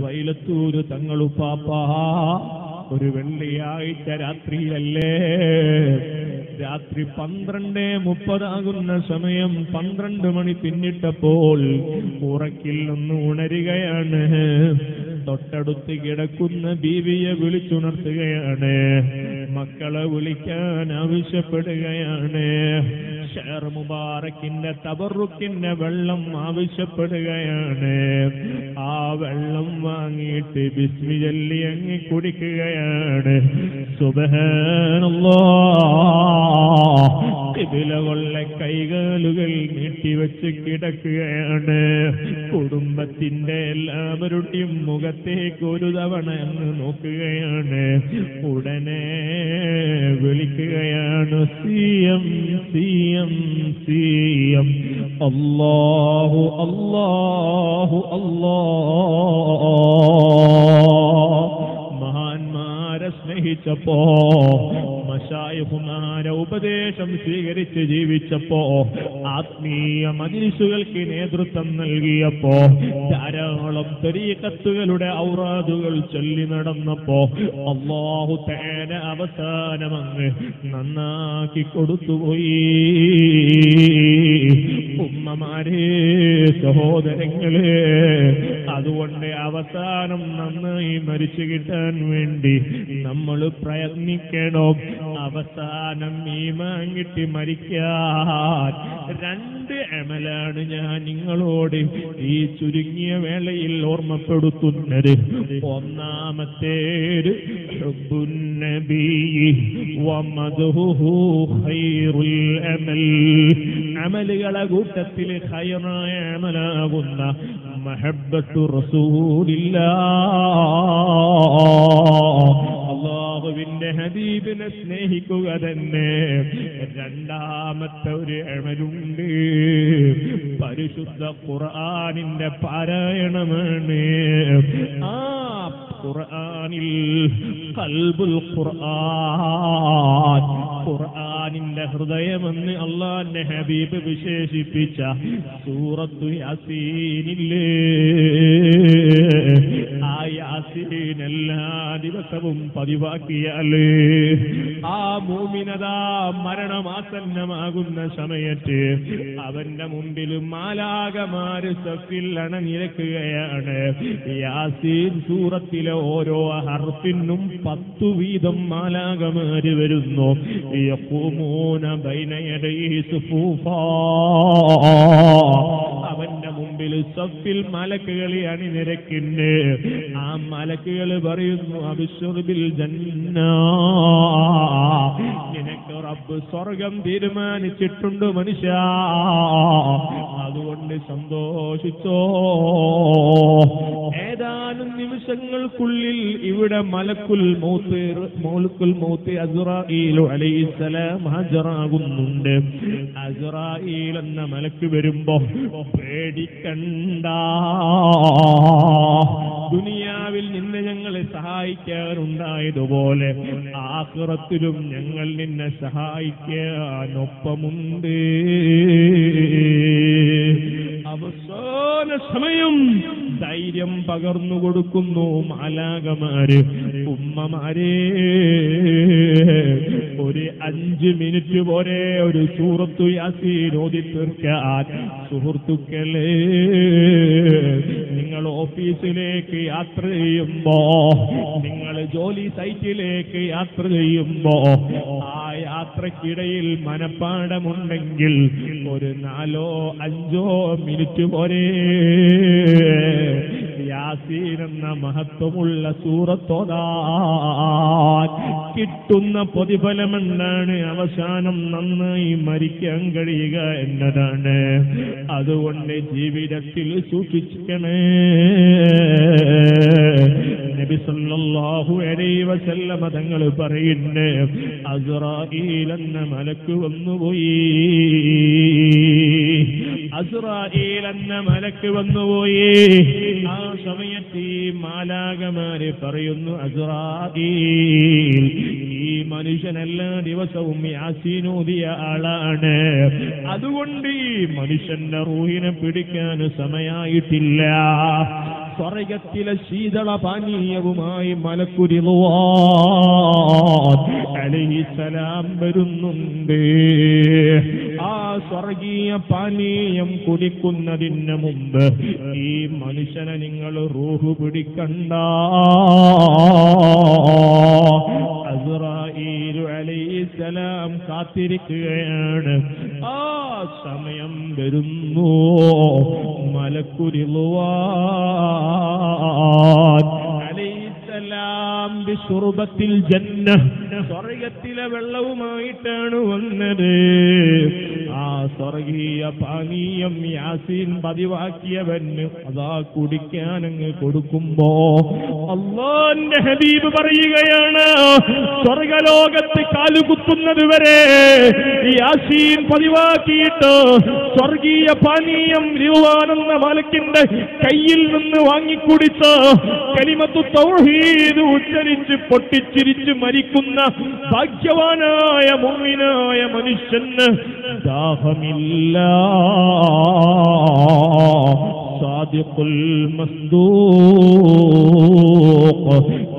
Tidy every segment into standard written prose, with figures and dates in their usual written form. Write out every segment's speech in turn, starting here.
വൈലത്തൂര് തങ്ങളുപ്പാപ്പാ ഒരു വെള്ളിയാഴ്ച രാത്രിയിലല്ലേ, രാത്രി 12:30 സമയം, 12 മണി പിന്നിട്ടപ്പോൾ ഉറക്കിൽ നിന്ന് ഉണരുകയാണ്. തൊട്ടടുത്ത് കിടക്കുന്ന ബീവിയെ വിളിച്ചുണർത്തുകയാണ്, മക്കളെ വിളിക്കാൻ ആവശ്യപ്പെടുകയാണ്. ഷെയർ മുബാറക്കിന്റെ തബറുക്കിന്റെ വെള്ളം ആവശ്യപ്പെടുകയാണ്. ആ വെള്ളം വാങ്ങിയിട്ട് ബിസ്മി ചൊല്ലി അങ്ങ് കുടിക്കുകയാണ്. സുബ്ഹാനല്ലാഹ്, ഖിബിലകളുടെ കൈകാലുകൾ നീട്ടിവെച്ച് കിടക്കുകയാണ്. കുടുംബത്തിന്റെ എല്ലാവരുടെയും മുഖത്തേക്ക് ഒരു തവണ അങ്ങ് നോക്കുകയാണ്. ഉടനെ വിളിക്കുകയാണ്, സിയം സിയം സിയം, അല്ലാഹു അല്ലാഹു അല്ലാഹ്. മഹാന്മാരെ സ്നേഹിച്ചപ്പോ, മശായിഖുമാരെ ഉപദേശം സ്വീകരിച്ച് ജീവിച്ചപ്പോ, ആത്മീയ മജ്‌ലിസുകൾക്ക് നേതൃത്വം നൽകിയപ്പോ, ധാരാളം തരീഖത്തുകളുടെ ഔറാദുകൾ ചൊല്ലി നടന്നപ്പോ അല്ലാഹു തആല അവസാനമങ്ങ് നന്നാക്കി കൊടുത്തുപോയി. ഉമ്മമാരെ, സഹോദരങ്ങളെ, അതുകൊണ്ട് അവസാനം നന്നായി മരിച്ചു കിട്ടാൻ വേണ്ടി നമ്മൾ പ്രയത്നിക്കണം. അവസാനം ഈമാൻ കിട്ടി മരിക്കാൻ 2 അമലാണ് ഞാൻ നിങ്ങളോട് ഈ ചുരുങ്ങിയ വേളയിൽ ഓർമ്മപ്പെടുത്തുന്നത്. ഒന്നാമത്തേത് ഹുബ്ബുൻ നബി വമദ്ഹുഹു ഖൈറുൽ അമൽ, അമലുകളെ കൂട്ടത്തിൽ ഖൈറായ അമലാകുന്ന മഹബ്ബത്തു റസൂലില്ലാഹ്, അല്ലാഹുവിന്റെ ഹബീബിനെ സ്നേഹിക്കുക തന്നെ. രണ്ടാമത്തെ ഒരു അമലുണ്ട്, പരിശുദ്ധ ഖുർആനിന്റെ പാരായണമാണ്. ആ ഖുർആനിൽ ഖൽബുൽ ഖുർആൻ, ഖുർആനിന്റെ ഹൃദയമെന്ന് അല്ലാഹുവിന്റെ ഹബീബ് വിശേഷിപ്പിച്ച സൂറത്തു യാസീനില്ലേ, ആ യാസീൻ എല്ലാ ദിവസവും പതിവാക്കിയാല് ആ മുഅ്മിനതാ മരണമാസന്നമാകുന്ന സമയത്ത് അവന്റെ മുമ്പിൽ മാലാഖമാര് സഫിൽ അണനിരക്കുകയാണ്. യാസീൻ സൂറത്തിലെ ഓരോ ഹർഫിനും 10 വീതം മാലാഖമാര് വരുന്നു. യഖൂമൂന ബൈന യദൈഹി സുഫൂഫാ, അവന്റെ മുമ്പിൽ സഫിൽ മലക്കുകളെ അണിനിരക്കുന്നു. ആ മലക്കുകൾ പറയുന്നു, അബ്ശിർ ബിൽ ജന്ന, നിനക്ക് റബ്ബ് സ്വർഗം തീരുമാനിച്ചിട്ടുണ്ട് മനുഷ്യ, അതുകൊണ്ട് സന്തോഷിച്ചോ. ഏതാനും നിമിഷങ്ങൾക്കുള്ളിൽ ഇവിടെ മലക്കുൽ മൗത്ത് അസ്റായീൽ അലൈഹിസ്സലാം ഹാജരാകുന്നുണ്ട്. അസ്റായീൽ എന്ന മലക്ക് വരുമ്പോ പേടിക്കണ്ട, ദുനിയാവിൽ നിന്നെ ഞങ്ങളെ സഹായിക്കാനുണ്ടായതുപോലെ ആഖിറത്തിലും ഞങ്ങൾ നിന്നെ സഹായിക്കാനൊപ്പമുണ്ട്. അവസാന സമയം ധൈര്യം പകർന്നു കൊടുക്കുന്നു മാലാഖമാര്. ഉമ്മമാരെ, ഒരു 5 മിനിറ്റ് പോരെ ഒരു സൂറത്തു യാസീൻ ഓതി തീർക്കാൻ. സുഹൃത്തുക്കളെ, നിങ്ങൾ ഓഫീസിലേക്ക് യാത്ര ചെയ്യുമ്പോ, നിങ്ങൾ ജോലി സൈറ്റിലേക്ക് യാത്ര ചെയ്യുമ്പോ, ആ യാത്രക്കിടയിൽ മനപ്പാഠമുണ്ടെങ്കിൽ ഒരു 4-5 മിനിറ്റ് പോരെ യാസീൻ എന്ന മഹത്വമുള്ള സൂറത്തോതാൻ. കിട്ടുന്ന പ്രതിഫലമെന്താണ്? അവസാനം നന്നായി മരിക്കാൻ കഴിയുക എന്നതാണ്. അതുകൊണ്ട് ജീവിതത്തിൽ സൂക്ഷിക്കണേ. നബി സല്ലല്ലാഹു അലൈഹി വസല്ലമ തങ്ങൾ പറയുന്നു, അസ്റായീൽ എന്ന മലക്ക് വന്നുപോയി, അസ്റായീൽ എന്ന മലക്ക് വന്നുപോയി. ആ സമയത്ത് ഈ മാലാഖമാര് പറയുന്നു, അസ്റായീൽ, ഈ മനുഷ്യൻ എല്ലാ ദിവസവും യാസീൻ ഓതിയ ആളാണ്, അതുകൊണ്ട് ഈ മനുഷ്യന്റെ റൂഹിനെ പിടിക്കാൻ സമയായിട്ടില്ല. സ്വർഗ്ഗത്തിലെ ശീതള പാനീയവുമായി മലക്കു റിദ്വാൻ അലൈഹിസ്സലാം വരുന്നുണ്ട്. ആ സ്വർഗീയ പാനീയം കുടിക്കുന്നതിന് മുമ്പ് ഈ മനുഷ്യനെ നിങ്ങൾ റൂഹ് പിടിക്കണ്ട. അസ്റായീൽ അലൈഹിസ്സലാം കാത്തിരിക്കുകയാണ്. ആ സമയം വരുന്നു. മലക്കു റിദ്വാൻ അലൈഹിസ്സലാം ബിശുർബത്തിൽ ജന്ന, സ്വർഗ്ഗത്തിലെ വെള്ളവുമായിട്ടാണ് വന്നത്. ആ സ്വർഗീയ പാനീയം യാസീൻ പതിവാക്കിയവന് അതാ കുടിക്കാനങ്ങ് കൊടുക്കുമ്പോ അല്ലാഹുവിന്റെ ഹബീബ് പറയുകയാണ്, സ്വർഗലോകത്ത് കാലുകുത്തുന്നത് വരെ യാസീൻ പതിവാക്കിയിട്ട് സ്വർഗീയ പാനീയം റിദ്വാനെന്ന മലക്കിന്റെ കയ്യിൽ നിന്ന് വാങ്ങിക്കുടിച്ച് കലിമത്തു തൗഹീദ് ഉച്ചരിച്ച് പൊട്ടിച്ചിരിച്ച് മരിക്കുന്ന ഭാഗ്യവാനായ മുഅ്മിനായ മനുഷ്യന് ദാഹമില്ല. സാദിഖുൽ മസ്ദൂഖ്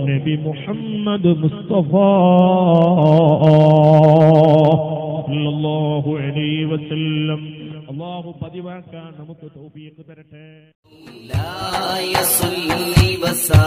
നബി മുഹമ്മദ് മുസ്തഫ സല്ലല്ലാഹു അലൈഹി വസല്ലം. അല്ലാഹു പതിവാക്കാൻ നമുക്ക് തൗഫീഖ് തരട്ടെ. ലാ യസ്ലി വസാ